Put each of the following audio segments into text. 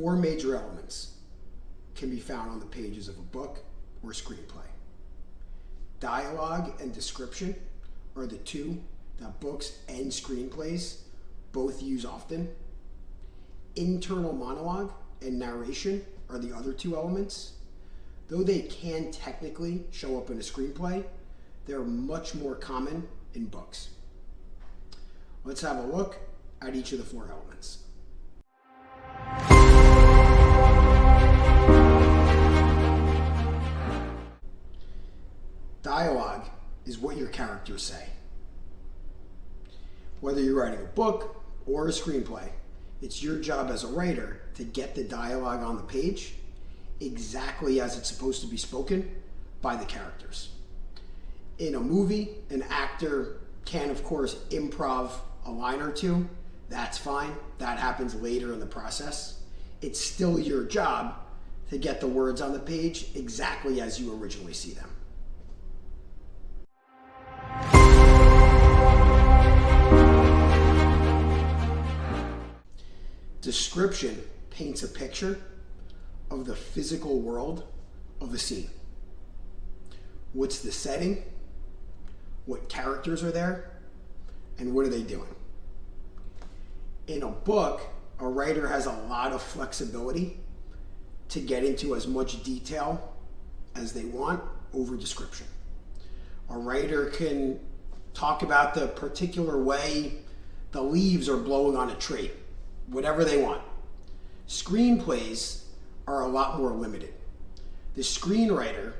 Four major elements can be found on the pages of a book or screenplay. Dialogue and description are the two that books and screenplays both use often. Internal monologue and narration are the other two elements. Though they can technically show up in a screenplay, they're much more common in books. Let's have a look at each of the four elements. Dialogue is what your characters say. Whether you're writing a book or a screenplay, it's your job as a writer to get the dialogue on the page exactly as it's supposed to be spoken by the characters. In a movie, an actor can, of course, improv a line or two. That's fine. That happens later in the process. It's still your job to get the words on the page exactly as you originally see them. Description paints a picture of the physical world of a scene. What's the setting? What characters are there? And what are they doing? In a book, a writer has a lot of flexibility to get into as much detail as they want over description. A writer can talk about the particular way the leaves are blowing on a tree, whatever they want. Screenplays are a lot more limited. The screenwriter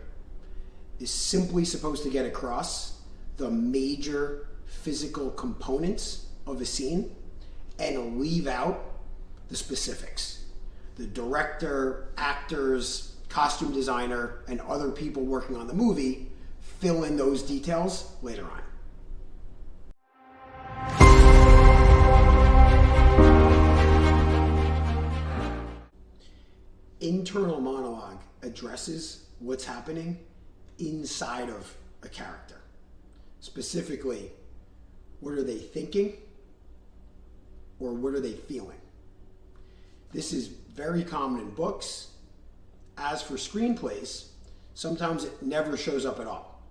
is simply supposed to get across the major physical components of a scene and leave out the specifics. The director, actors, costume designer, and other people working on the movie fill in those details later on. Internal monologue addresses what's happening inside of a character. Specifically, what are they thinking or what are they feeling? This is very common in books. As for screenplays, sometimes it never shows up at all.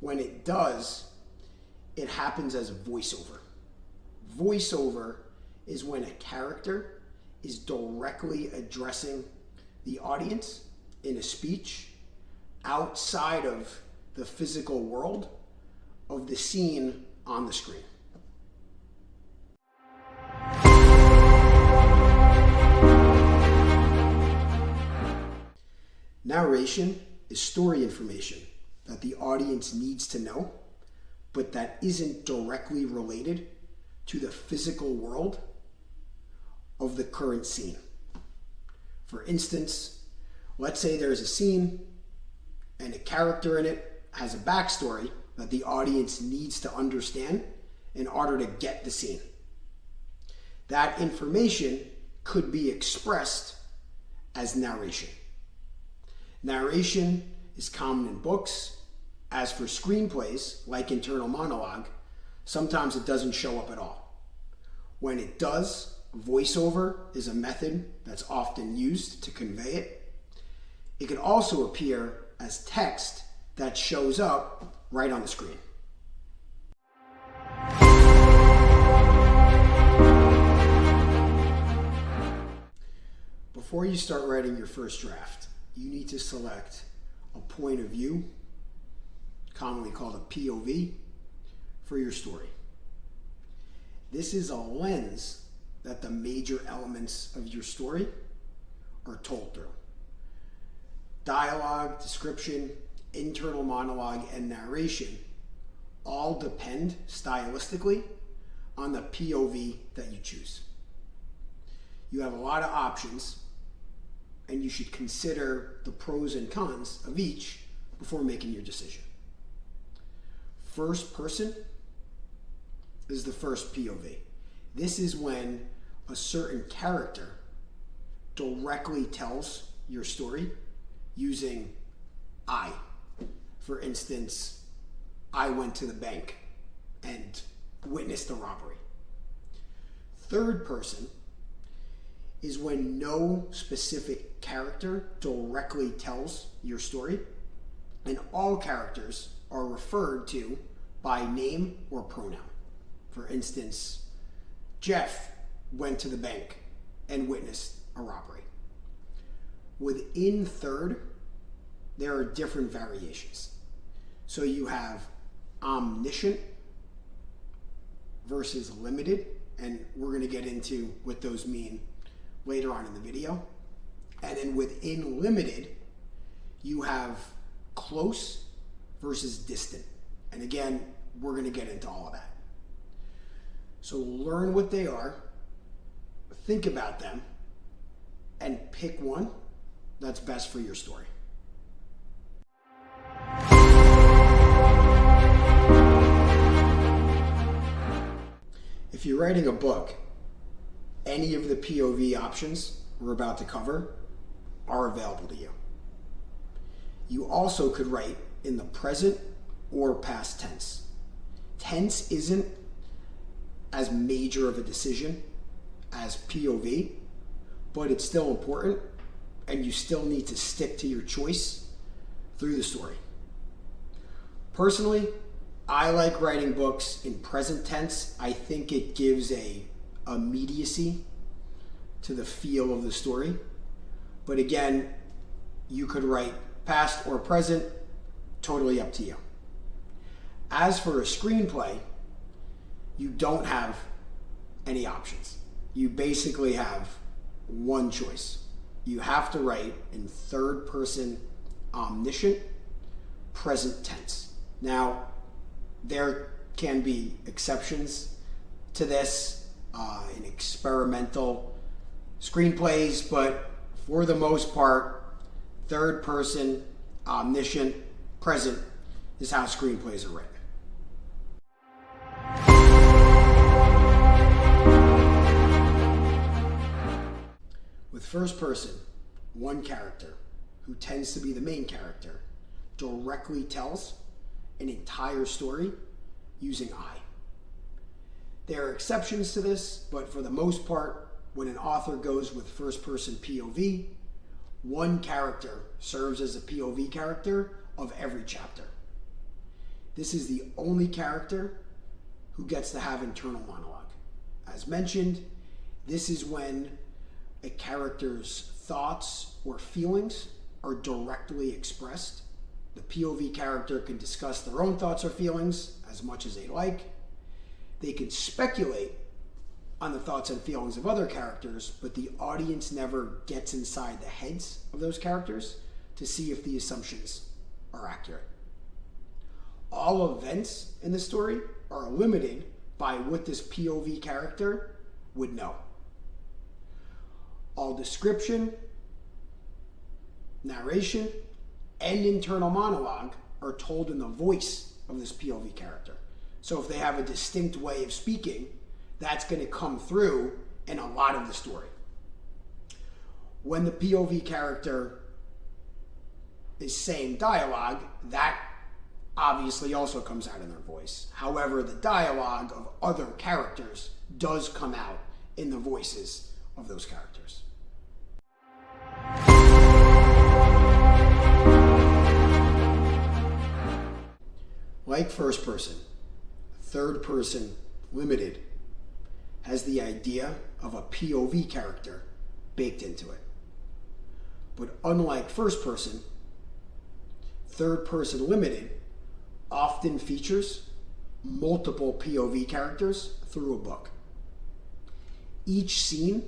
When it does, it happens as a voiceover. Voiceover is when a character is directly addressing the audience in a speech outside of the physical world of the scene on the screen. Narration is story information that the audience needs to know, but that isn't directly related to the physical world of the current scene. For instance, let's say there's a scene and a character in it has a backstory that the audience needs to understand in order to get the scene. That information could be expressed as narration. Narration is common in books. As for screenplays, like internal monologue, sometimes it doesn't show up at all. When it does, voiceover is a method that's often used to convey it. It can also appear as text that shows up right on the screen. Before you start writing your first draft, you need to select a point of view, commonly called a POV, for your story. This is a lens that the major elements of your story are told through. Dialogue, description, internal monologue, and narration all depend stylistically on the POV that you choose. You have a lot of options, and you should consider the pros and cons of each before making your decision. First person is the first POV. This is when a certain character directly tells your story using I. For instance, I went to the bank and witnessed the robbery. Third person is when no specific character directly tells your story, and all characters are referred to by name or pronoun. For instance, Jeff went to the bank and witnessed a robbery. Within third, there are different variations. So you have omniscient versus limited, and we're going to get into what those mean later on in the video. And then within limited, you have close versus distant. And again, we're going to get into all of that. So learn what they are, think about them, and pick one that's best for your story. If you're writing a book, any of the POV options we're about to cover are available to you. You also could write in the present or past tense. Tense isn't as major of a decision as POV, but it's still important, and you still need to stick to your choice through the story. Personally, I like writing books in present tense. I think it gives a immediacy to the feel of the story. But again, you could write past or present, totally up to you. As for a screenplay, you don't have any options. You basically have one choice. You have to write in third person omniscient present tense. Now, there can be exceptions to this in experimental screenplays, but for the most part, third person omniscient present is how screenplays are written. With first person, one character, who tends to be the main character, directly tells an entire story using I. There are exceptions to this, but for the most part, when an author goes with first person POV, one character serves as a POV character of every chapter. This is the only character who gets to have internal monologue. As mentioned, this is when a character's thoughts or feelings are directly expressed. The POV character can discuss their own thoughts or feelings as much as they like. They can speculate on the thoughts and feelings of other characters, but the audience never gets inside the heads of those characters to see if the assumptions are accurate. All events in the story are limited by what this POV character would know. All description, narration, and internal monologue are told in the voice of this POV character. So if they have a distinct way of speaking, that's going to come through in a lot of the story. When the POV character is saying dialogue, that obviously also comes out in their voice. However, the dialogue of other characters does come out in the voices of those characters. Like first person, third person limited has the idea of a POV character baked into it. But unlike first person, third person limited often features multiple POV characters through a book. Each scene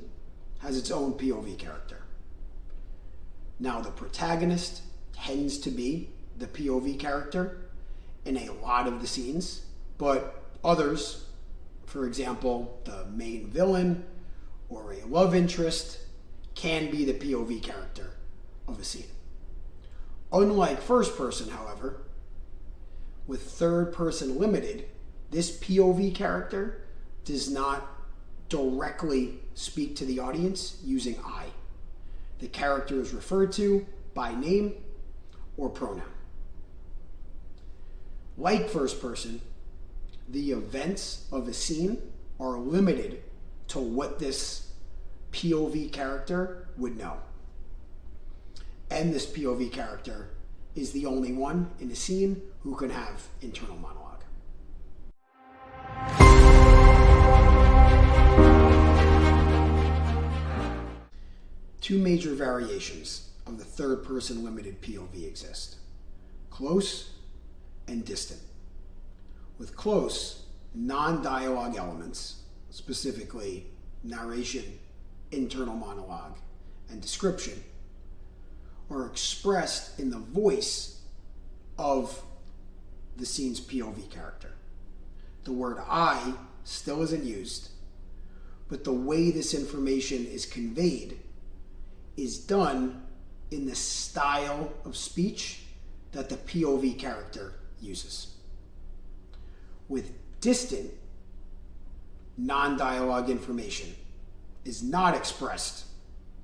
has its own POV character. Now, the protagonist tends to be the POV character in a lot of the scenes, but others, for example, the main villain or a love interest, can be the POV character of a scene. Unlike first person, however, with third person limited, this POV character does not directly speak to the audience using I. The character is referred to by name or pronoun. Like first person, the events of a scene are limited to what this POV character would know. And this POV character is the only one in the scene who can have internal monologue. Two major variations of the third-person limited POV exist: close and distant. With close, non-dialogue elements, specifically narration, internal monologue, and description, are expressed in the voice of the scene's POV character. The word I still isn't used, but the way this information is conveyed is done in the style of speech that the POV character uses. With distant, non-dialogue information is not expressed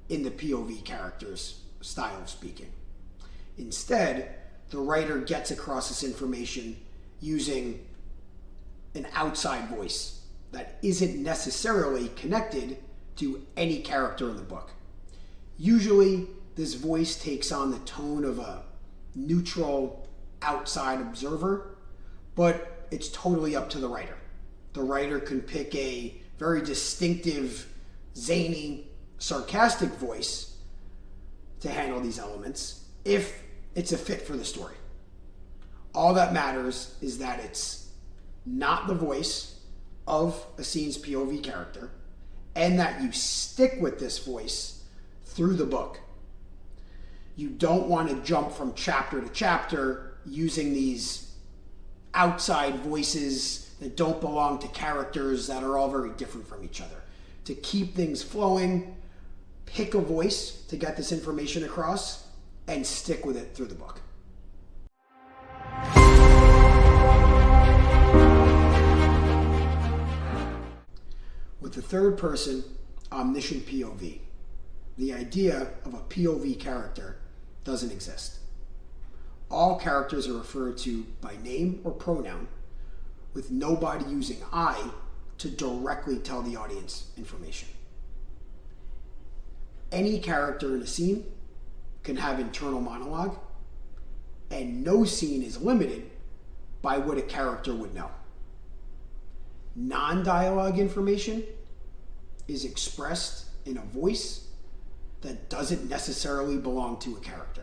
in the POV character's style of speaking. Instead, the writer gets across this information using an outside voice that isn't necessarily connected to any character in the book. Usually, this voice takes on the tone of a neutral outside observer, but it's totally up to the writer. The writer can pick a very distinctive, zany, sarcastic voice to handle these elements if it's a fit for the story. All that matters is that it's not the voice of a scene's POV character, and that you stick with this voice through the book. You don't want to jump from chapter to chapter using these outside voices that don't belong to characters that are all very different from each other. To keep things flowing, pick a voice to get this information across and stick with it through the book. With the third person omniscient POV, the idea of a POV character doesn't exist. All characters are referred to by name or pronoun, with nobody using I to directly tell the audience information. Any character in a scene can have internal monologue, and no scene is limited by what a character would know. Non-dialogue information is expressed in a voice that doesn't necessarily belong to a character.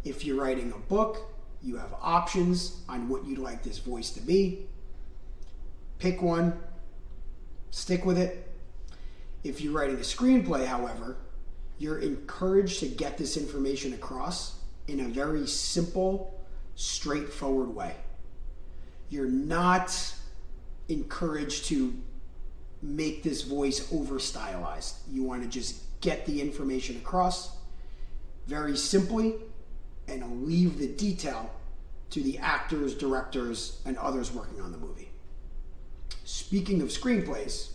If you're writing a book, you have options on what you'd like this voice to be. Pick one, stick with it. If you're writing a screenplay, however, you're encouraged to get this information across in a very simple, straightforward way. You're not encouraged to make this voice over-stylized. You want to just get the information across very simply and leave the detail to the actors, directors, and others working on the movie. Speaking of screenplays,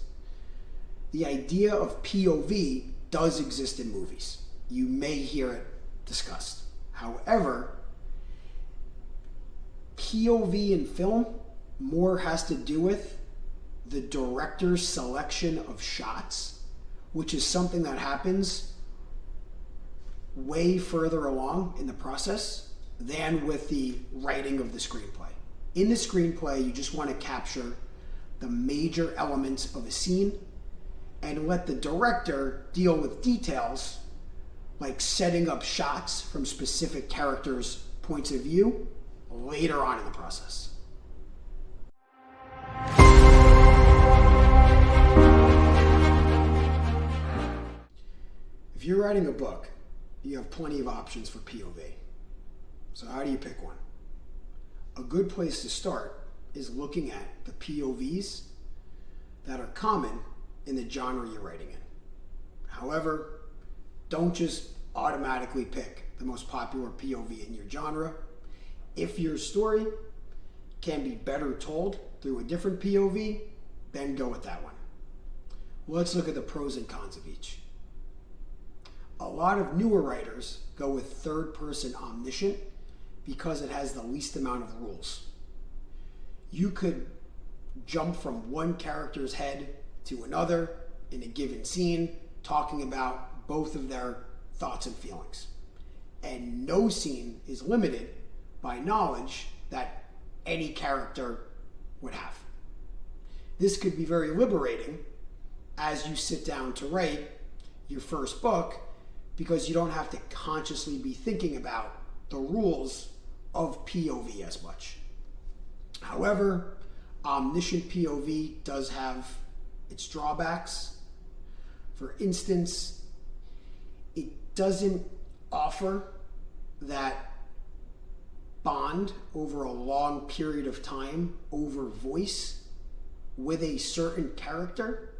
the idea of POV does exist in movies. You may hear it discussed. However, POV in film more has to do with the director's selection of shots, which is something that happens way further along in the process than with the writing of the screenplay. In the screenplay, you just want to capture the major elements of a scene and let the director deal with details like setting up shots from specific characters' points of view later on in the process. If you're writing a book, you have plenty of options for POV. So how do you pick one? A good place to start is looking at the POVs that are common in the genre you're writing in. However, don't just automatically pick the most popular POV in your genre. If your story can be better told through a different POV, then go with that one. Let's look at the pros and cons of each. A lot of newer writers go with third-person omniscient because it has the least amount of rules. You could jump from one character's head to another in a given scene talking about both of their thoughts and feelings. And no scene is limited by knowledge that any character would have. This could be very liberating as you sit down to write your first book, because you don't have to consciously be thinking about the rules of POV as much. However, omniscient POV does have its drawbacks. For instance, it doesn't offer that bond over a long period of time over voice with a certain character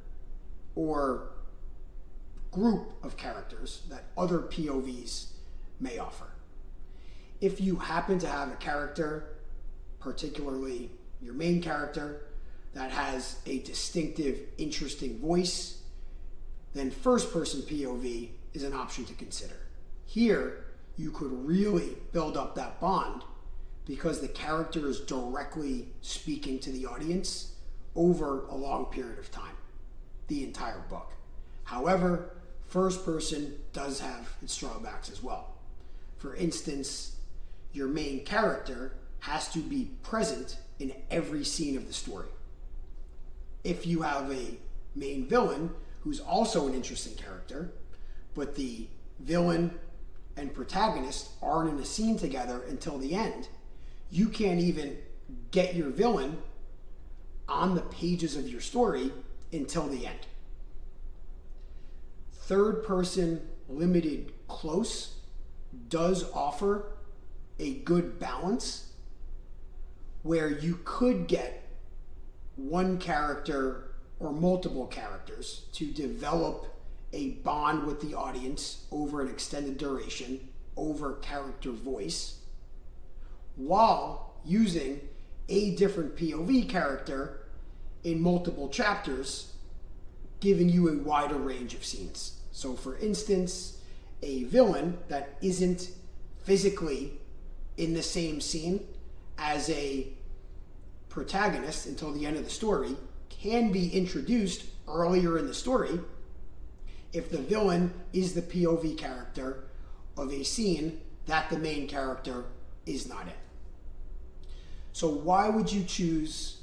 or group of characters that other POVs may offer. If you happen to have a character, particularly your main character, that has a distinctive, interesting voice, then first-person POV is an option to consider. Here, you could really build up that bond because the character is directly speaking to the audience over a long period of time, the entire book. However, first person does have its drawbacks as well. For instance, your main character has to be present in every scene of the story. If you have a main villain who's also an interesting character, but the villain and protagonist aren't in a scene together until the end, you can't even get your villain on the pages of your story until the end. Third person limited close does offer a good balance where you could get one character or multiple characters to develop a bond with the audience over an extended duration, over character voice, while using a different POV character in multiple chapters, giving you a wider range of scenes. So for instance, a villain that isn't physically in the same scene as a protagonist until the end of the story can be introduced earlier in the story if the villain is the POV character of a scene that the main character is not in. So why would you choose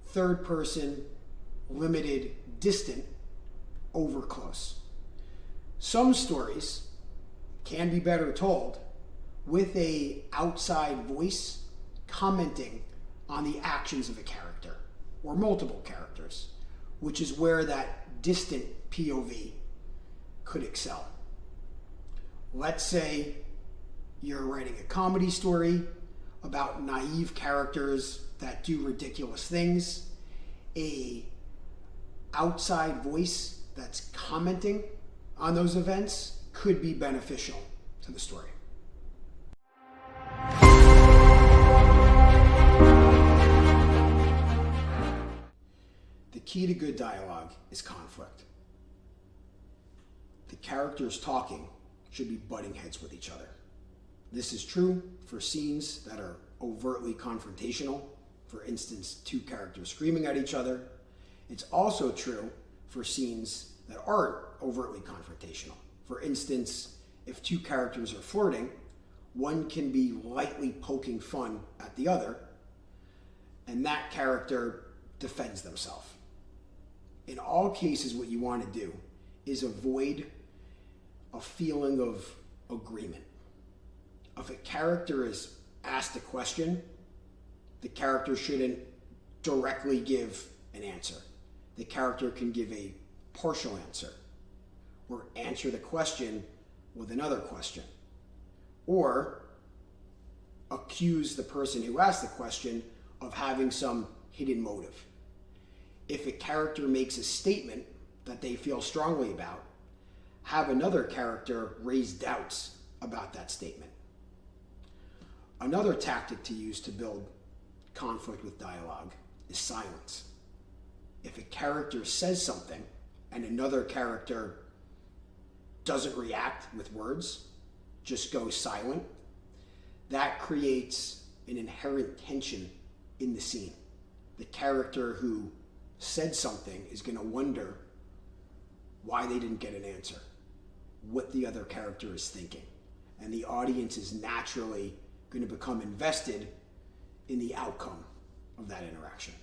third person, limited, distant over close? Some stories can be better told with a outside voice commenting on the actions of a character or multiple characters, which is where that distant POV could excel. Let's say you're writing a comedy story about naive characters that do ridiculous things. A outside voice that's commenting on those events could be beneficial to the story. The key to good dialogue is conflict. The characters talking should be butting heads with each other. This is true for scenes that are overtly confrontational, for instance, two characters screaming at each other. It's also true for scenes that aren't overtly confrontational. For instance, if two characters are flirting, one can be lightly poking fun at the other, and that character defends themselves. In all cases, what you want to do is avoid a feeling of agreement. If a character is asked a question, the character shouldn't directly give an answer. The character can give a partial answer, or answer the question with another question, or accuse the person who asked the question of having some hidden motive. If a character makes a statement that they feel strongly about, have another character raise doubts about that statement. Another tactic to use to build conflict with dialogue is silence. If a character says something and another character doesn't react with words, just goes silent, that creates an inherent tension in the scene. The character who said something is going to wonder why they didn't get an answer, what the other character is thinking. And the audience is naturally going to become invested in the outcome of that interaction.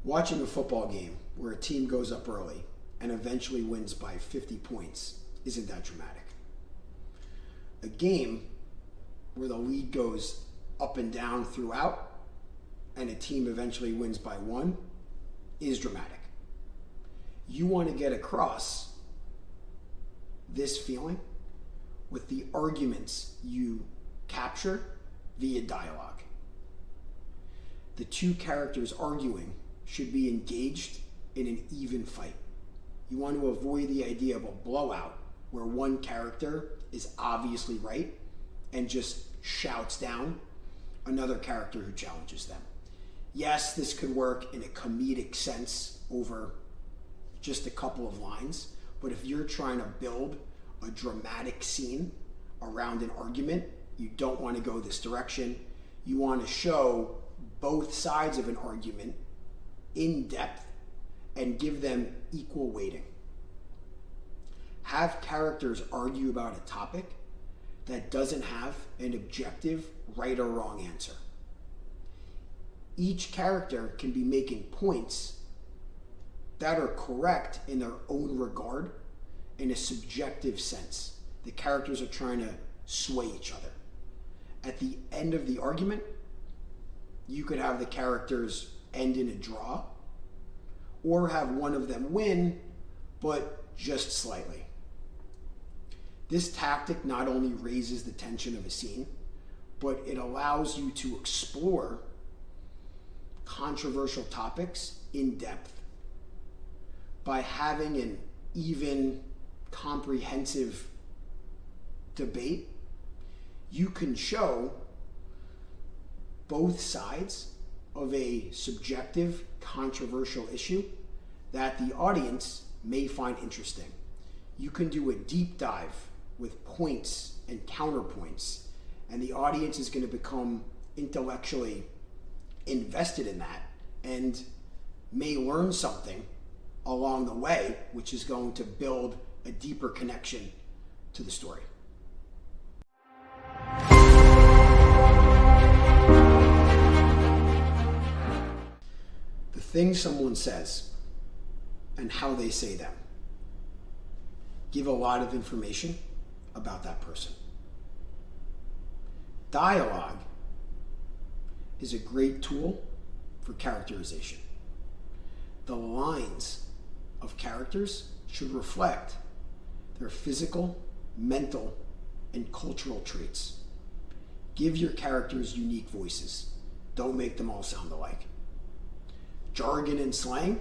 Watching a football game where a team goes up early and eventually wins by 50 points isn't that dramatic. A game where the lead goes up and down throughout and a team eventually wins by 1 is dramatic. You want to get across this feeling with the arguments you capture via dialogue. The two characters arguing should be engaged in an even fight. You want to avoid the idea of a blowout where one character is obviously right and just shouts down another character who challenges them. Yes, this could work in a comedic sense over just a couple of lines, but if you're trying to build a dramatic scene around an argument, you don't want to go this direction. You want to show both sides of an argument in depth and give them equal weighting. Have characters argue about a topic that doesn't have an objective right or wrong answer. Each character can be making points that are correct in their own regard in a subjective sense. The characters are trying to sway each other. At the end of the argument, you could have the characters end in a draw, or have one of them win, but just slightly. This tactic not only raises the tension of a scene, but it allows you to explore controversial topics in depth. By having an even, comprehensive debate, you can show both sides of a subjective, controversial issue that the audience may find interesting. You can do a deep dive with points and counterpoints, and the audience is going to become intellectually invested in that and may learn something along the way, which is going to build a deeper connection to the story. The things someone says and how they say them give a lot of information about that person. Dialogue is a great tool for characterization. The lines of characters should reflect their physical, mental, and cultural traits. Give your characters unique voices. Don't make them all sound alike. Jargon and slang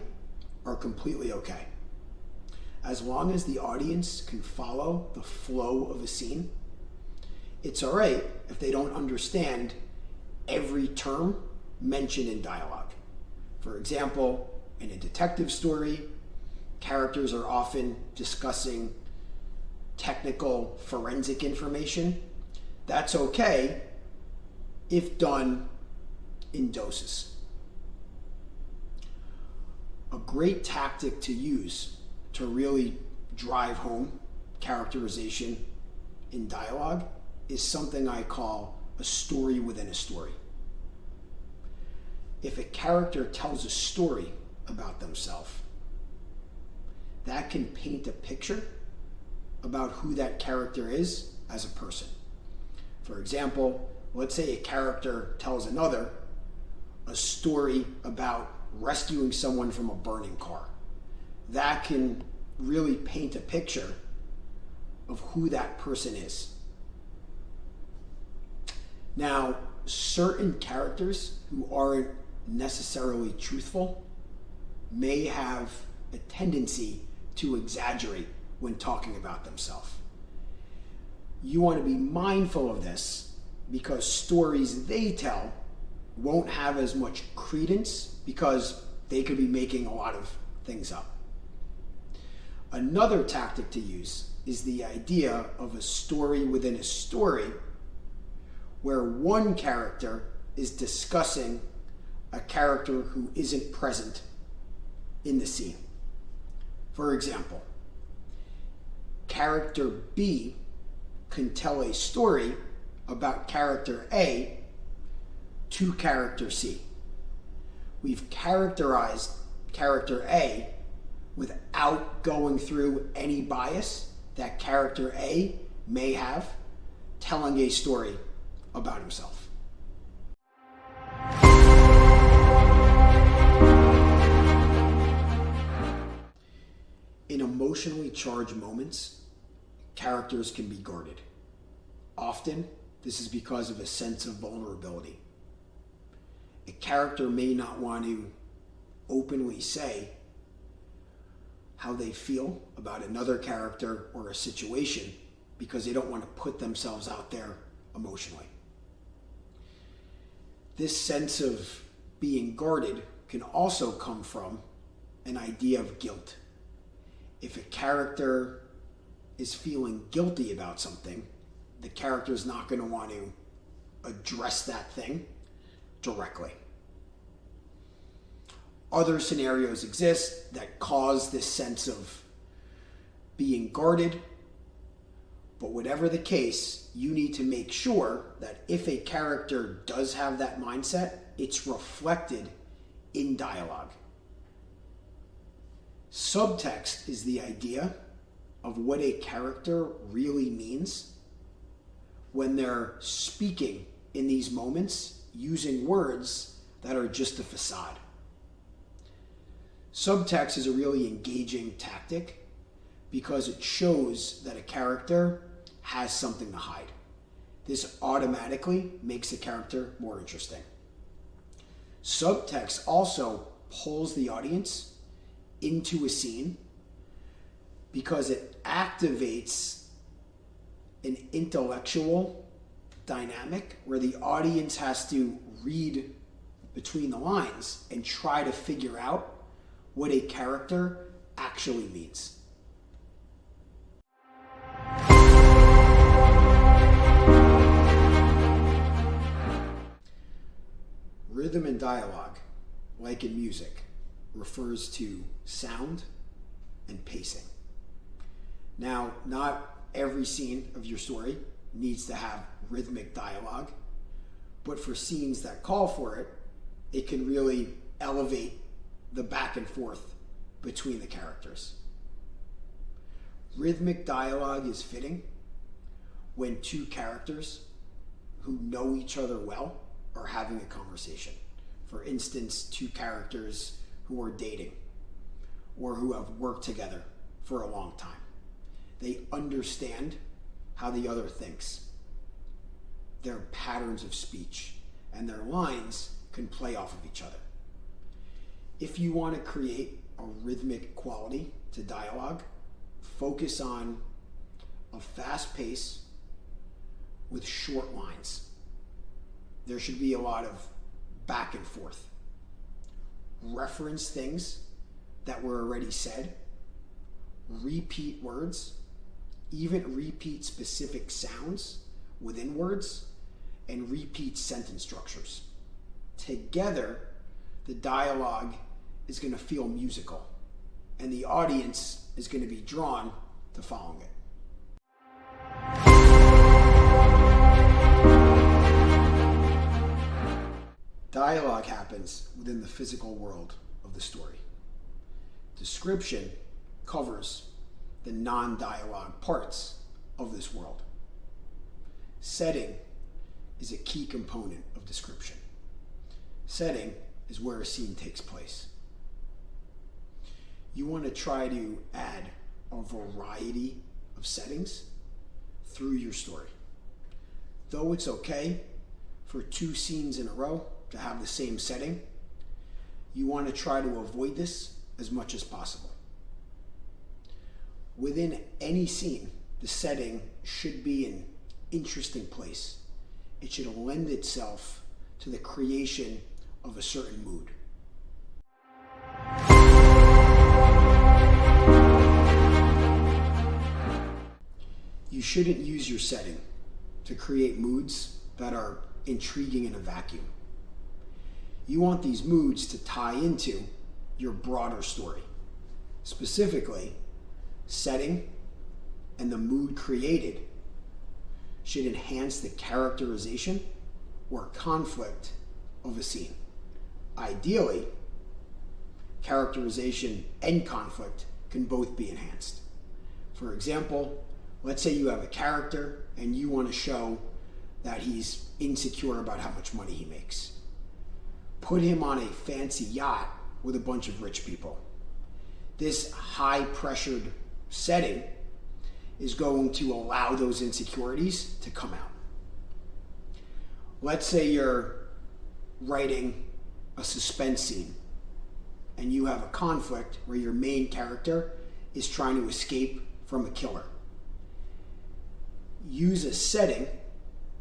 are completely okay. As long as the audience can follow the flow of a scene, it's all right if they don't understand every term mentioned in dialogue. For example, in a detective story, characters are often discussing technical forensic information. That's okay if done in doses. A great tactic to use to really drive home characterization in dialogue is something I call a story within a story. If a character tells a story about themselves, that can paint a picture about who that character is as a person. For example, let's say a character tells another a story about rescuing someone from a burning car. That can really paint a picture of who that person is. Now, certain characters who aren't necessarily truthful may have a tendency to exaggerate when talking about themselves. You want to be mindful of this because stories they tell won't have as much credence because they could be making a lot of things up. Another tactic to use is the idea of a story within a story where one character is discussing a character who isn't present in the scene. For example, character B can tell a story about character A to character C. We've characterized character A without going through any bias that character A may have, telling a story about himself. In emotionally charged moments, characters can be guarded. Often, this is because of a sense of vulnerability. A character may not want to openly say how they feel about another character or a situation because they don't want to put themselves out there emotionally. This sense of being guarded can also come from an idea of guilt. If a character is feeling guilty about something, the character is not going to want to address that thing directly. Other scenarios exist that cause this sense of being guarded, but whatever the case, you need to make sure that if a character does have that mindset, it's reflected in dialogue. Subtext is the idea of what a character really means when they're speaking in these moments using words that are just a facade. Subtext is a really engaging tactic because it shows that a character has something to hide. This automatically makes the character more interesting. Subtext also pulls the audience into a scene because it activates an intellectual dynamic where the audience has to read between the lines and try to figure out what a character actually means. Rhythm and dialogue, like in music, refers to sound and pacing. Now, not every scene of your story needs to have rhythmic dialogue, but for scenes that call for it, it can really elevate the back and forth between the characters. Rhythmic dialogue is fitting when two characters who know each other well are having a conversation. For instance, two characters who are dating or who have worked together for a long time. They understand how the other thinks, their patterns of speech, and their lines can play off of each other. If you want to create a rhythmic quality to dialogue, focus on a fast pace with short lines. There should be a lot of back and forth. Reference things that were already said, repeat words, even repeat specific sounds within words, and repeat sentence structures. Together, the dialogue is going to feel musical, and the audience is going to be drawn to following it. Dialogue happens within the physical world of the story. Description covers the non-dialogue parts of this world. Setting is a key component of description. Setting is where a scene takes place. You want to try to add a variety of settings through your story. Though it's okay for two scenes in a row to have the same setting, you want to try to avoid this as much as possible. Within any scene, the setting should be an interesting place. It should lend itself to the creation of a certain mood. You shouldn't use your setting to create moods that are intriguing in a vacuum. You want these moods to tie into your broader story. Specifically, setting and the mood created should enhance the characterization or conflict of a scene. Ideally, characterization and conflict can both be enhanced. For example, let's say you have a character and you want to show that he's insecure about how much money he makes. Put him on a fancy yacht with a bunch of rich people. This high-pressured setting is going to allow those insecurities to come out. Let's say you're writing a suspense scene and you have a conflict where your main character is trying to escape from a killer. Use a setting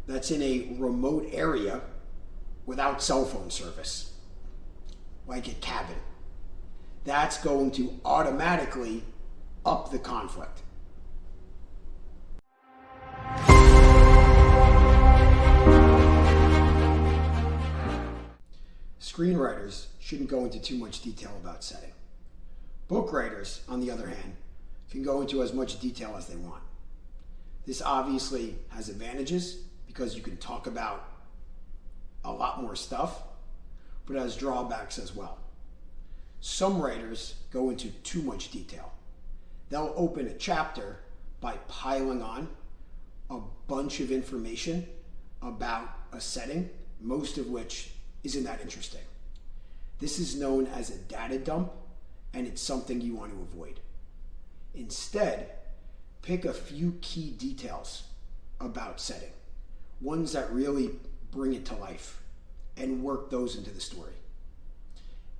that's in a remote area without cell phone service, like a cabin. That's going to automatically up the conflict. Screenwriters shouldn't go into too much detail about setting. Book writers, on the other hand, can go into as much detail as they want. This obviously has advantages because you can talk about a lot more stuff, but it has drawbacks as well. Some writers go into too much detail. They'll open a chapter by piling on a bunch of information about a setting, most of which isn't that interesting. This is known as a data dump, and it's something you want to avoid. Instead, pick a few key details about setting, ones that really bring it to life, and work those into the story.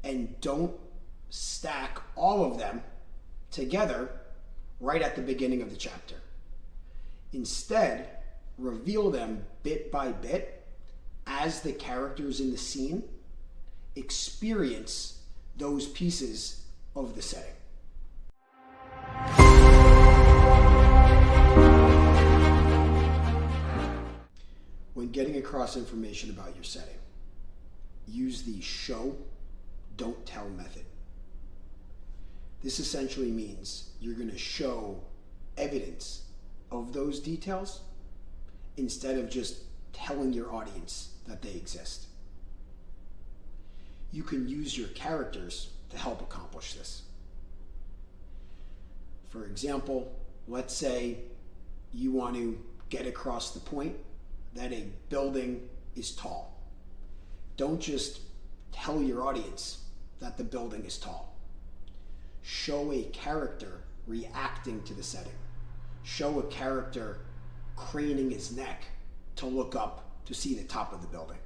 And don't stack all of them together right at the beginning of the chapter. Instead, reveal them bit by bit as the characters in the scene experience those pieces of the setting. When getting across information about your setting, use the show, don't tell method. This essentially means you're going to show evidence of those details instead of just telling your audience that they exist. You can use your characters to help accomplish this. For example, let's say you want to get across the point that a building is tall. Don't just tell your audience that the building is tall. Show a character reacting to the setting. Show a character craning his neck to look up to see the top of the building.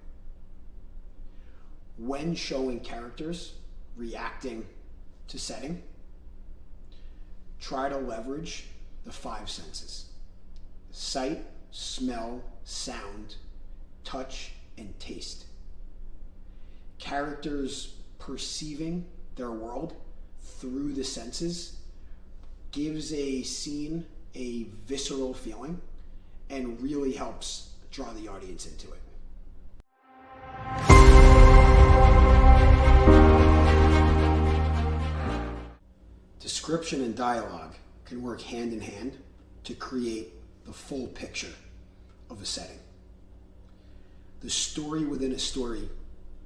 When showing characters reacting to setting, try to leverage the 5 senses: sight, smell, sound, touch, and taste. Characters perceiving their world through the senses gives a scene a visceral feeling and really helps draw the audience into it. Description and dialogue can work hand in hand to create the full picture of a setting. The story within a story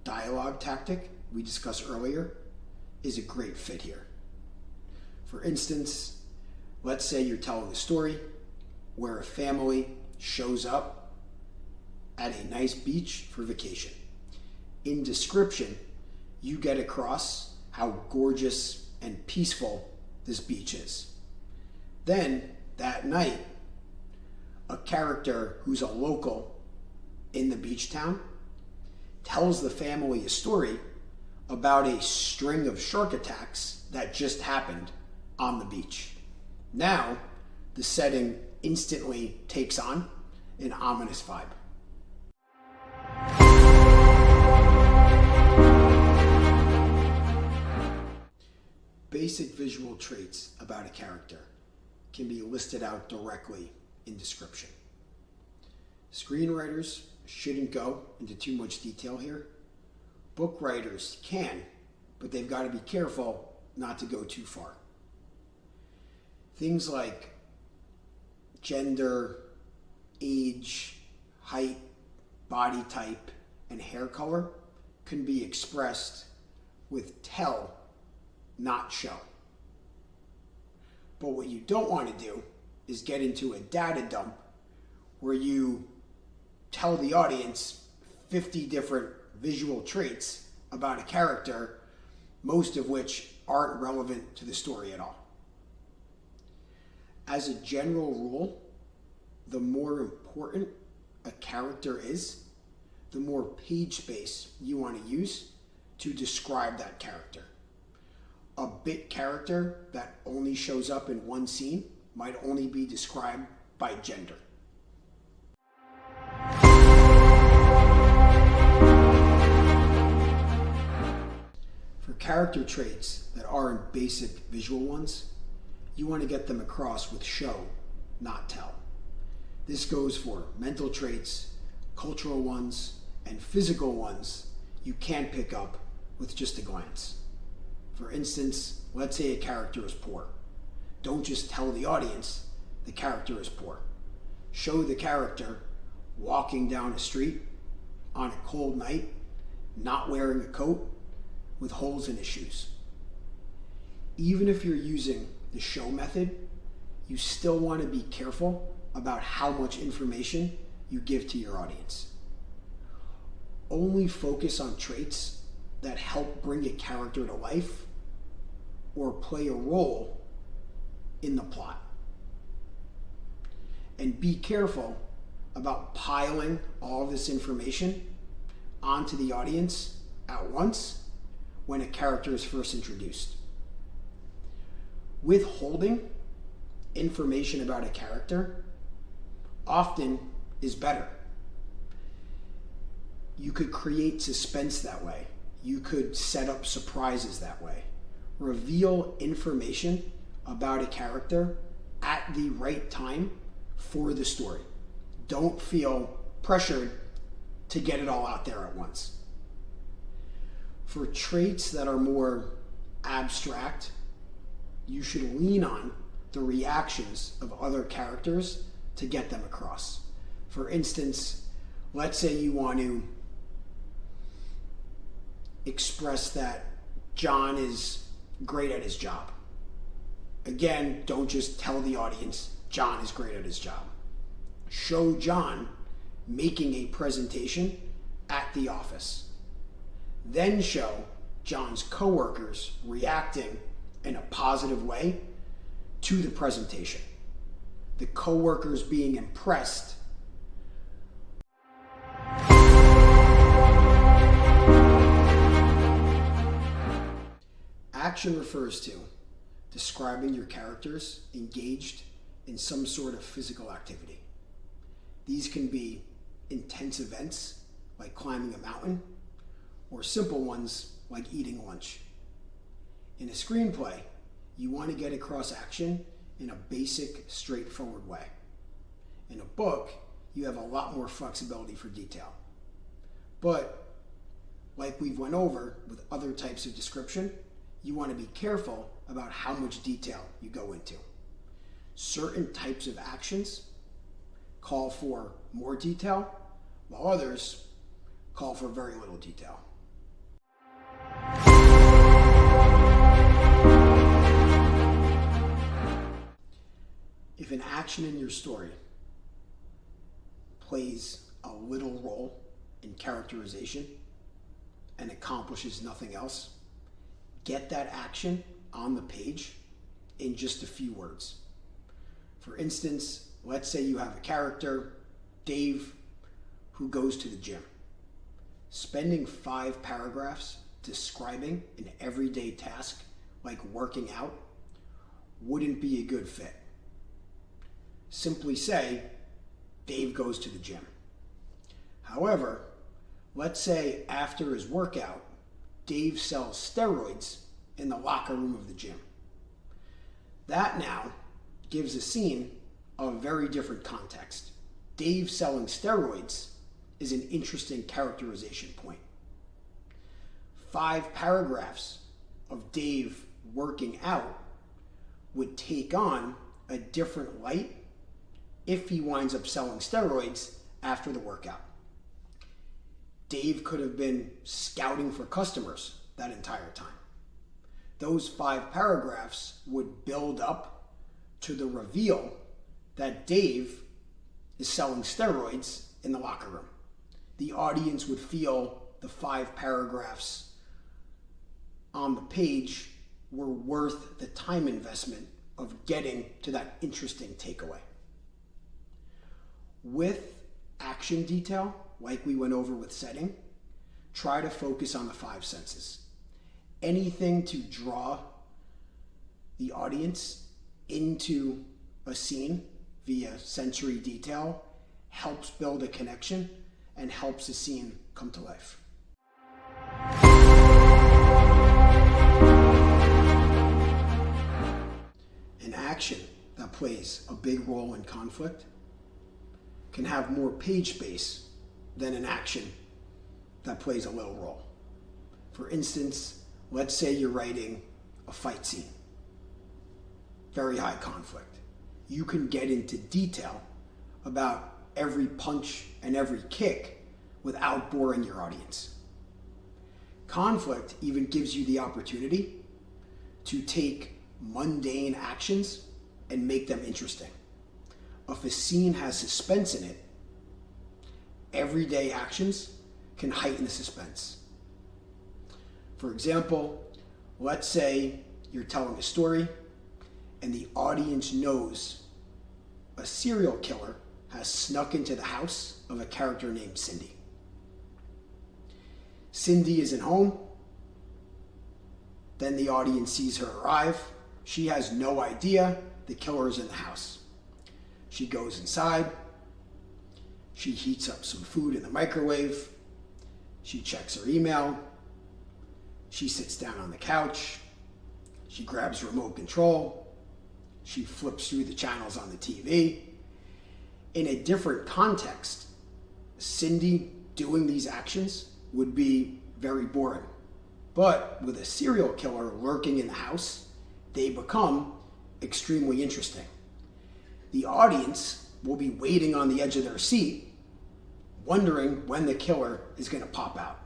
dialogue tactic we discussed earlier is a great fit here. For instance, let's say you're telling a story where a family shows up at a nice beach for vacation. In description, you get across how gorgeous and peaceful this beach is. Then, that night, a character who's a local in the beach town tells the family a story about a string of shark attacks that just happened on the beach. Now, the setting instantly takes on an ominous vibe. Basic visual traits about a character can be listed out directly in description. Screenwriters shouldn't go into too much detail here, Book writers can, but they've got to be careful not to go too far. Things like gender, age, height, body type, and hair color can be expressed with tell, not show. But what you don't want to do is get into a data dump where you tell the audience 50 different visual traits about a character, most of which aren't relevant to the story at all. As a general rule, the more important a character is, the more page space you want to use to describe that character. A bit character that only shows up in one scene might only be described by gender. For character traits that aren't basic visual ones, you want to get them across with show, not tell. This goes for mental traits, cultural ones, and physical ones you can't pick up with just a glance. For instance, let's say a character is poor. Don't just tell the audience the character is poor. Show the character walking down a street on a cold night, not wearing a coat, with holes in his shoes. Even if you're using the show method, you still want to be careful about how much information you give to your audience. Only focus on traits that help bring a character to life or play a role in the plot. And be careful about piling all this information onto the audience at once when a character is first introduced. Withholding information about a character often is better. You could create suspense that way. You could set up surprises that way. Reveal information about a character at the right time for the story. Don't feel pressured to get it all out there at once. For traits that are more abstract, you should lean on the reactions of other characters to get them across. For instance, let's say you want to express that John is great at his job. Again, don't just tell the audience John is great at his job. Show John making a presentation at the office. Then show John's coworkers reacting in a positive way to the presentation. The coworkers being impressed. Action refers to describing your characters engaged in some sort of physical activity. These can be intense events like climbing a mountain, or simple ones like eating lunch. In a screenplay, you want to get across action in a basic, straightforward way. In a book, you have a lot more flexibility for detail. But, like we've went over with other types of description, you want to be careful about how much detail you go into. Certain types of actions call for more detail, while others call for very little detail. If an action in your story plays a little role in characterization and accomplishes nothing else, get that action on the page in just a few words. For instance, let's say you have a character, Dave, who goes to the gym. Spending 5 paragraphs describing an everyday task like working out wouldn't be a good fit. Simply say, Dave goes to the gym. However, let's say after his workout, Dave sells steroids in the locker room of the gym. That now gives a scene a very different context. Dave selling steroids is an interesting characterization point. 5 paragraphs of Dave working out would take on a different light if he winds up selling steroids after the workout. Dave could have been scouting for customers that entire time. Those 5 paragraphs would build up to the reveal that Dave is selling steroids in the locker room. The audience would feel the 5 paragraphs on the page were worth the time investment of getting to that interesting takeaway. With action detail, like we went over with setting, try to focus on the 5 senses. Anything to draw the audience into a scene via sensory detail helps build a connection and helps the scene come to life. An action that plays a big role in conflict can have more page space than an action that plays a little role. For instance, let's say you're writing a fight scene. Very high conflict. You can get into detail about every punch and every kick without boring your audience. Conflict even gives you the opportunity to take mundane actions and make them interesting. If a scene has suspense in it, everyday actions can heighten the suspense. For example, let's say you're telling a story and the audience knows a serial killer has snuck into the house of a character named Cindy. Cindy isn't home. Then the audience sees her arrive. She has no idea the killer is in the house. She goes inside. She heats up some food in the microwave. She checks her email. She sits down on the couch. She grabs remote control. She flips through the channels on the TV. In a different context, Cindy doing these actions would be very boring. But with a serial killer lurking in the house, they become extremely interesting. The audience will be waiting on the edge of their seat, wondering when the killer is going to pop out.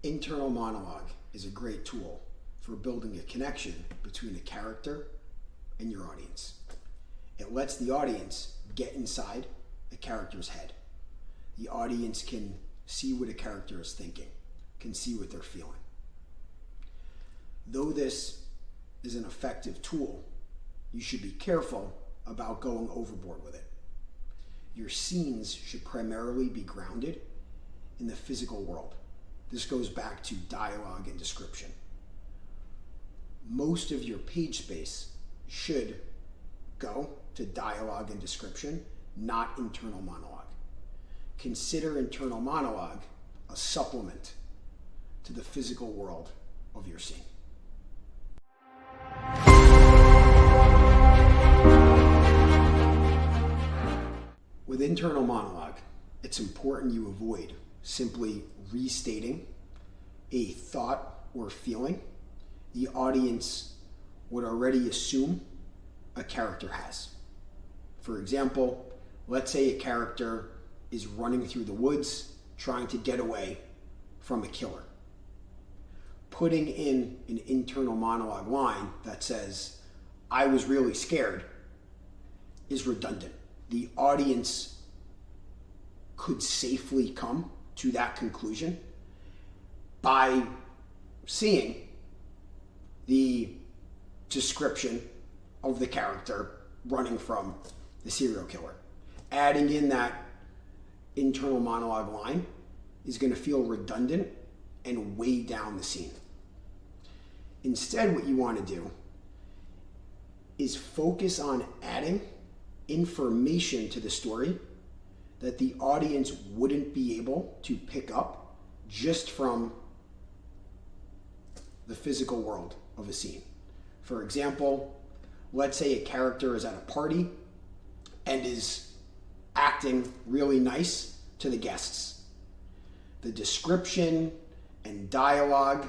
Internal monologue is a great tool for building a connection between a character and your audience. It lets the audience get inside a character's head. The audience can see what a character is thinking, can see what they're feeling. Though this is an effective tool, you should be careful about going overboard with it. Your scenes should primarily be grounded in the physical world. This goes back to dialogue and description. Most of your page space should go to dialogue and description, not internal monologue. Consider internal monologue a supplement to the physical world of your scene. With internal monologue, it's important you avoid simply restating a thought or feeling the audience would already assume a character has. For example, let's say a character is running through the woods trying to get away from a killer. Putting in an internal monologue line that says, "I was really scared," is redundant. The audience could safely come to that conclusion by seeing the description of the character running from the serial killer. Adding in that internal monologue line is going to feel redundant and weigh down the scene. Instead, what you want to do is focus on adding information to the story that the audience wouldn't be able to pick up just from the physical world of a scene. For example, let's say a character is at a party and is acting really nice to the guests. The description and dialogue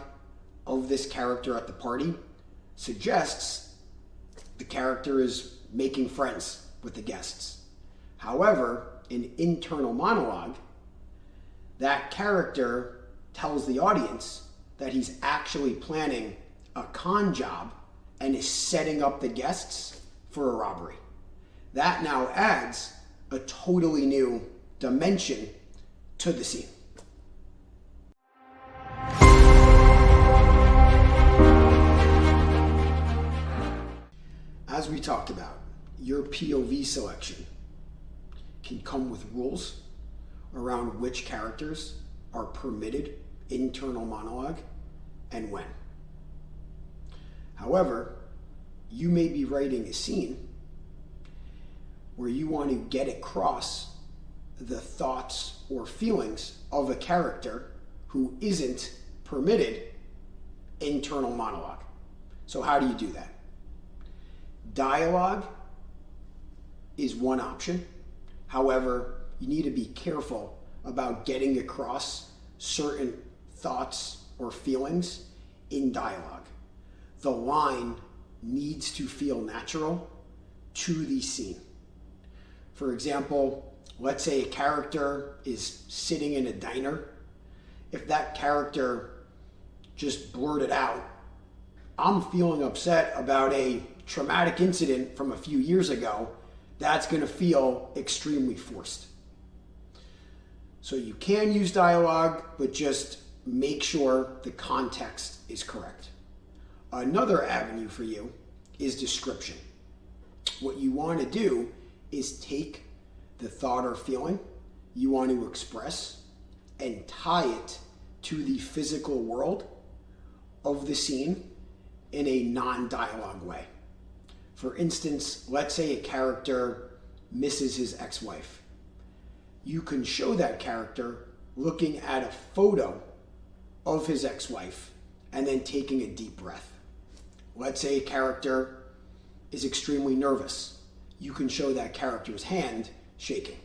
of this character at the party suggests the character is making friends with the guests. However, in internal monologue, that character tells the audience that he's actually planning a con job and is setting up the guests for a robbery. That now adds a totally new dimension to the scene. As we talked about, your POV selection can come with rules around which characters are permitted internal monologue and when. However, you may be writing a scene where you want to get across the thoughts or feelings of a character who isn't permitted internal monologue. So how do you do that? Dialogue is one option. However, you need to be careful about getting across certain thoughts or feelings in dialogue. The line needs to feel natural to the scene. For example, let's say a character is sitting in a diner. If that character just blurted out, "I'm feeling upset about a traumatic incident from a few years ago," that's going to feel extremely forced. So you can use dialogue, but just make sure the context is correct. Another avenue for you is description. What you want to do is take the thought or feeling you want to express and tie it to the physical world of the scene in a non-dialogue way. For instance, let's say a character misses his ex-wife. You can show that character looking at a photo of his ex-wife and then taking a deep breath. Let's say a character is extremely nervous. You can show that character's hand shaking.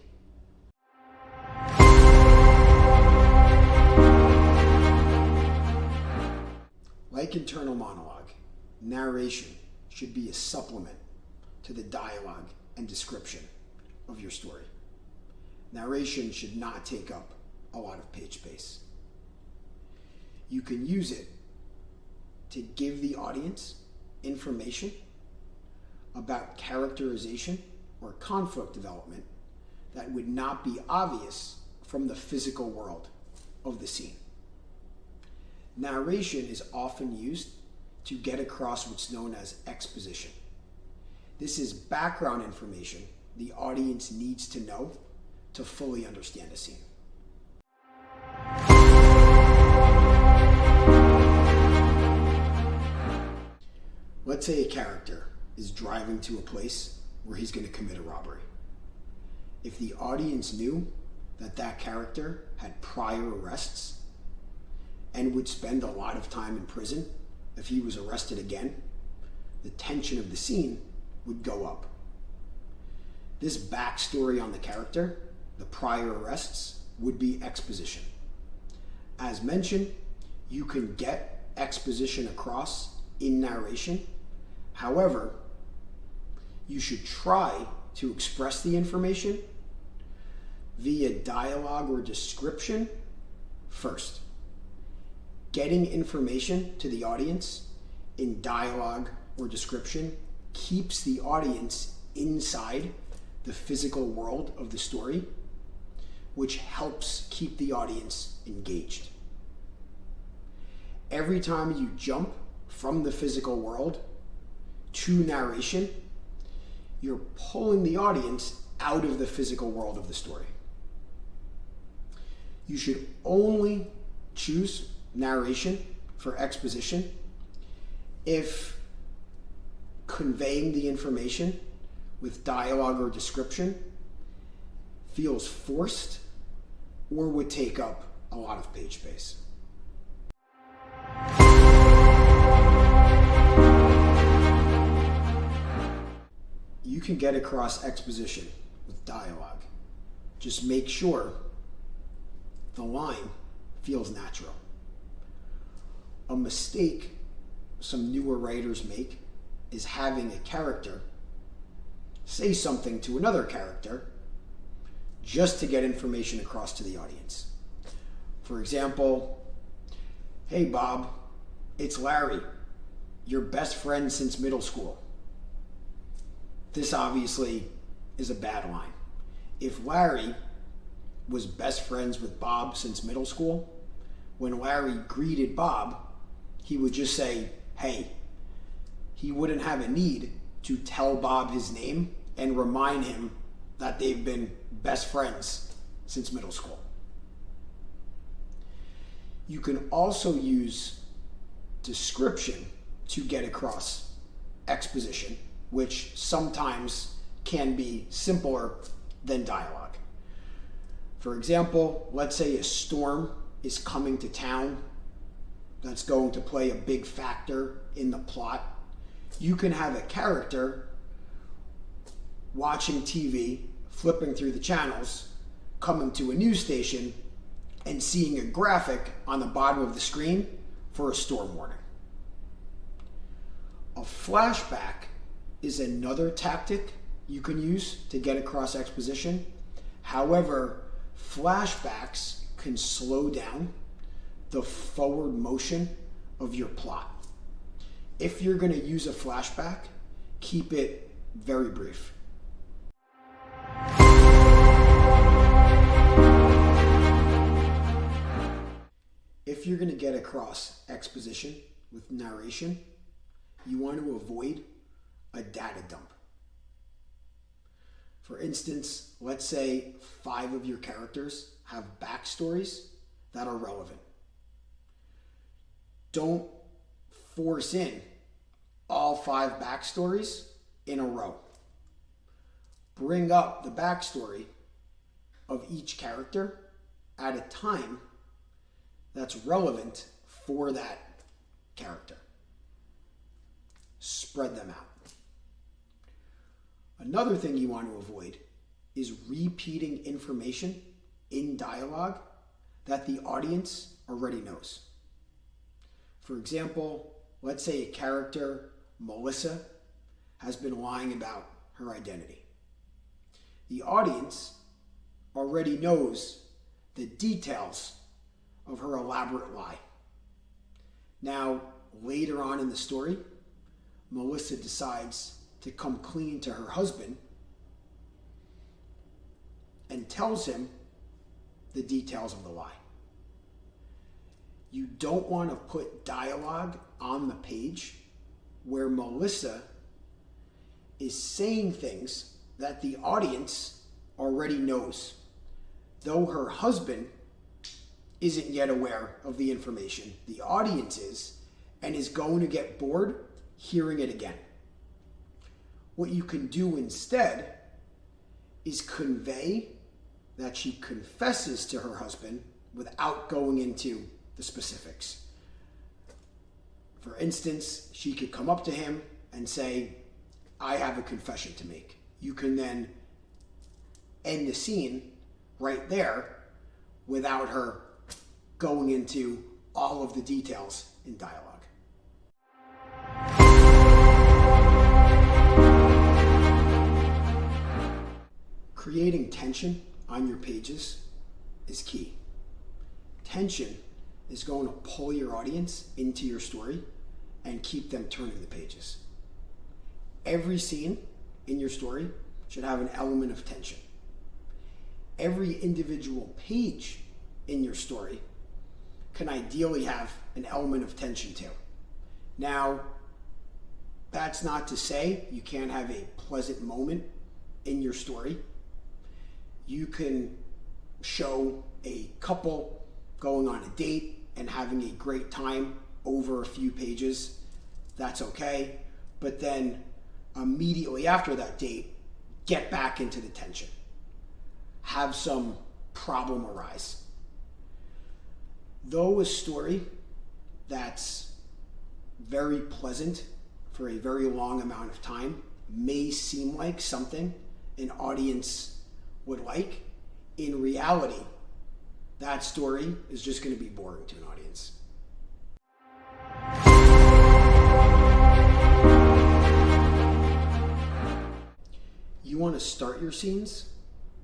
Like internal monologue, narration should be a supplement to the dialogue and description of your story. Narration should not take up a lot of page space. You can use it to give the audience information about characterization or conflict development that would not be obvious from the physical world of the scene. Narration is often used to get across what's known as exposition. This is background information the audience needs to know to fully understand a scene. Let's say a character is driving to a place where he's going to commit a robbery. If the audience knew that that character had prior arrests and would spend a lot of time in prison if he was arrested again, the tension of the scene would go up. This backstory on the character, the prior arrests, would be exposition. As mentioned, you can get exposition across in narration. However, you should try to express the information via dialogue or description first. Getting information to the audience in dialogue or description keeps the audience inside the physical world of the story, which helps keep the audience engaged. Every time you jump from the physical world to narration, you're pulling the audience out of the physical world of the story. You should only choose narration for exposition if conveying the information with dialogue or description feels forced or would take up a lot of page space. You can get across exposition with dialogue Just make sure the line feels natural. A mistake some newer writers make is having a character say something to another character just to get information across to the audience. For example, "Hey Bob, it's Larry, your best friend since middle school." This obviously is a bad line. If Larry was best friends with Bob since middle school, when Larry greeted Bob, he would just say, "Hey." He wouldn't have a need to tell Bob his name and remind him that they've been best friends since middle school. You can also use description to get across exposition, which sometimes can be simpler than dialogue. For example, let's say a storm is coming to town that's going to play a big factor in the plot. You can have a character watching TV, flipping through the channels, coming to a news station, and seeing a graphic on the bottom of the screen for a storm warning. A flashback is another tactic you can use to get across exposition. However, flashbacks can slow down the forward motion of your plot. If you're going to use a flashback, keep it very brief. If you're going to get across exposition with narration, you want to avoid a data dump. For instance, let's say 5 of your characters have backstories that are relevant. Don't force in all 5 backstories in a row. Bring up the backstory of each character at a time that's relevant for that character. Spread them out. Another thing you want to avoid is repeating information in dialogue that the audience already knows. For example, let's say a character, Melissa, has been lying about her identity. The audience already knows the details of her elaborate lie. Now, later on in the story, Melissa decides to come clean to her husband and tells him the details of the lie. You don't want to put dialogue on the page where Melissa is saying things that the audience already knows, though her husband isn't yet aware of the information. The audience is, and is going to get bored hearing it again. What you can do instead is convey that she confesses to her husband without going into the specifics. For instance, she could come up to him and say, "I have a confession to make." You can then end the scene right there without her going into all of the details in dialogue. Creating tension on your pages is key. Tension is going to pull your audience into your story and keep them turning the pages. Every scene in your story should have an element of tension. Every individual page in your story can ideally have an element of tension too. Now, that's not to say you can't have a pleasant moment in your story. You can show a couple going on a date and having a great time over a few pages. That's okay. But then immediately after that date, get back into the tension. Have some problem arise. Though a story that's very pleasant for a very long amount of time may seem like something an audience would like, In reality, that story is just going to be boring to an audience. You want to start your scenes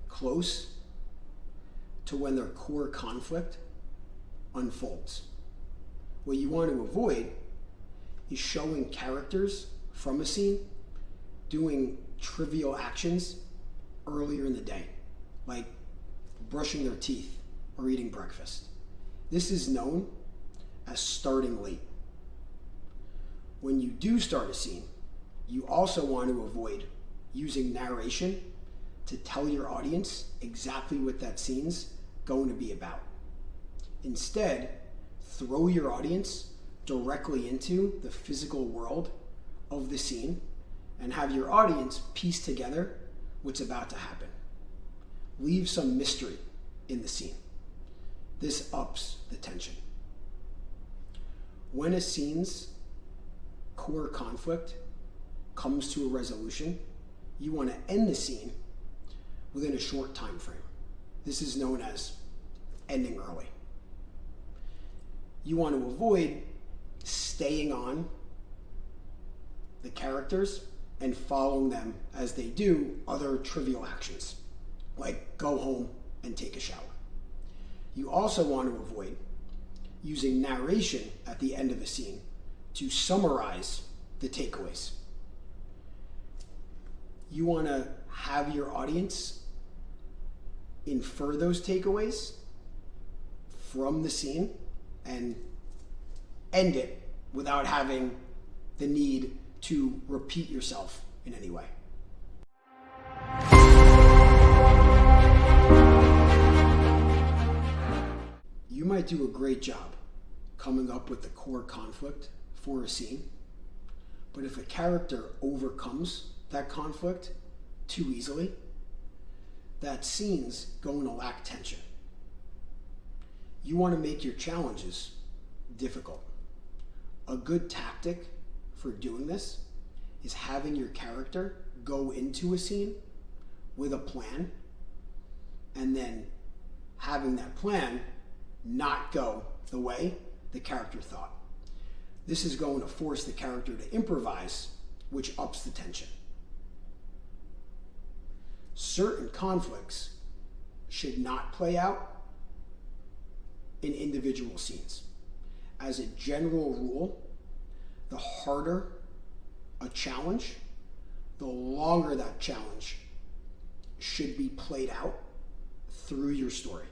close to when their core conflict unfolds. What you want to avoid is showing characters from a scene doing trivial actions earlier in the day, like brushing their teeth or eating breakfast. This is known as starting late. When you do start a scene, you also want to avoid using narration to tell your audience exactly what that scene's going to be about. Instead, throw your audience directly into the physical world of the scene and have your audience piece together what's about to happen. Leave some mystery in the scene. This ups the tension. When a scene's core conflict comes to a resolution, you want to end the scene within a short time frame. This is known as ending early. You want to avoid staying on the characters and following them as they do other trivial actions, like go home and take a shower. You also want to avoid using narration at the end of a scene to summarize the takeaways. You want to have your audience infer those takeaways from the scene and end it without having the need to repeat yourself in any way. You might do a great job coming up with the core conflict for a scene, but if a character overcomes that conflict too easily, that scene's going to lack tension. You want to make your challenges difficult. A good tactic for doing this is having your character go into a scene with a plan and then having that plan not go the way the character thought. This is going to force the character to improvise, which ups the tension. Certain conflicts should not play out in individual scenes. As a general rule, the harder a challenge, the longer that challenge should be played out through your story.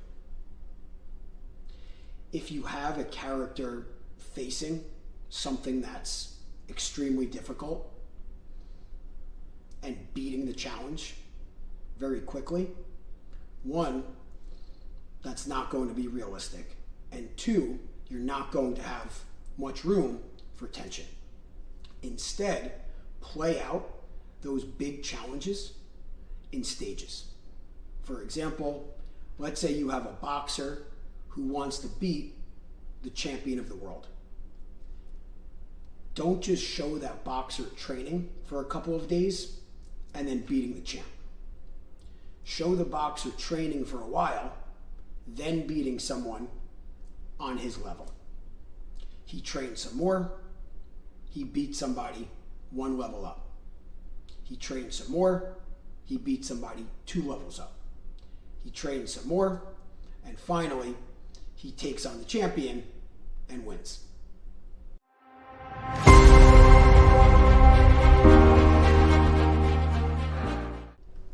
If you have a character facing something that's extremely difficult and beating the challenge very quickly, one, that's not going to be realistic. And two, you're not going to have much room for tension. Instead, play out those big challenges in stages. For example, let's say you have a boxer who wants to beat the champion of the world. Don't just show that boxer training for a couple of days and then beating the champ. Show the boxer training for a while, then beating someone on his level. He trained some more, he beat somebody one level up. He trained some more, he beat somebody 2 levels up. He trained some more, and finally, he takes on the champion and wins.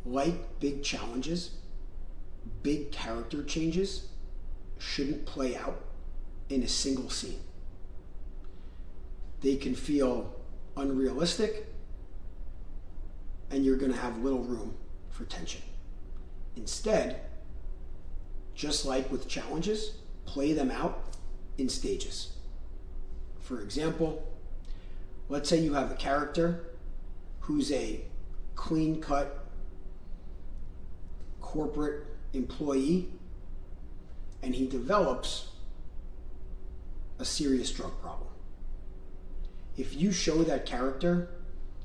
Like big challenges, big character changes shouldn't play out in a single scene. They can feel unrealistic, and you're going to have little room for tension. Instead, just like with challenges, play them out in stages. For example, let's say you have a character who's a clean-cut corporate employee, and he develops a serious drug problem. If you show that character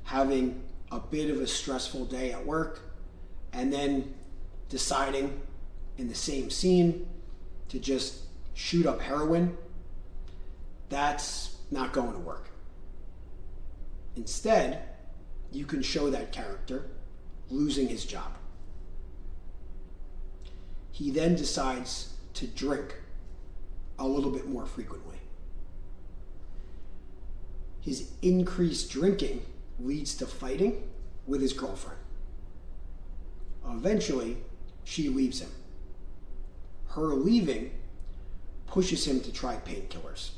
having a bit of a stressful day at work and then deciding in the same scene to just shoot up heroin, that's not going to work. Instead, you can show that character losing his job. He then decides to drink a little bit more frequently. His increased drinking leads to fighting with his girlfriend. Eventually, she leaves him. Her leaving pushes him to try painkillers.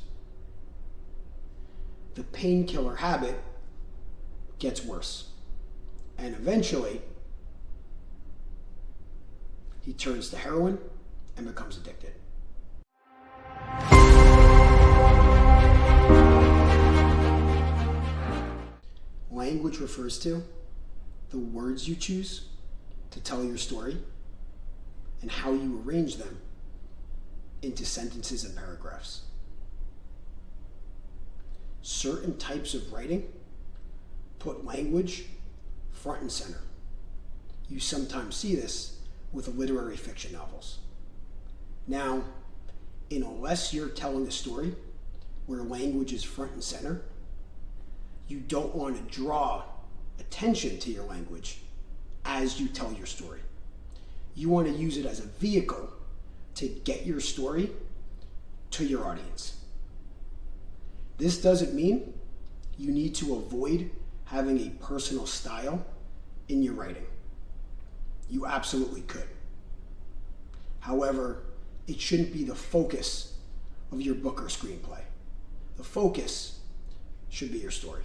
The painkiller habit gets worse, and eventually he turns to heroin and becomes addicted. Language refers to the words you choose to tell your story and how you arrange them into sentences and paragraphs. Certain types of writing put language front and center. You sometimes see this with literary fiction novels. Now, unless you're telling a story where language is front and center, you don't want to draw attention to your language as you tell your story. You want to use it as a vehicle to get your story to your audience. This doesn't mean you need to avoid having a personal style in your writing. You absolutely could. However, it shouldn't be the focus of your book or screenplay. The focus should be your story.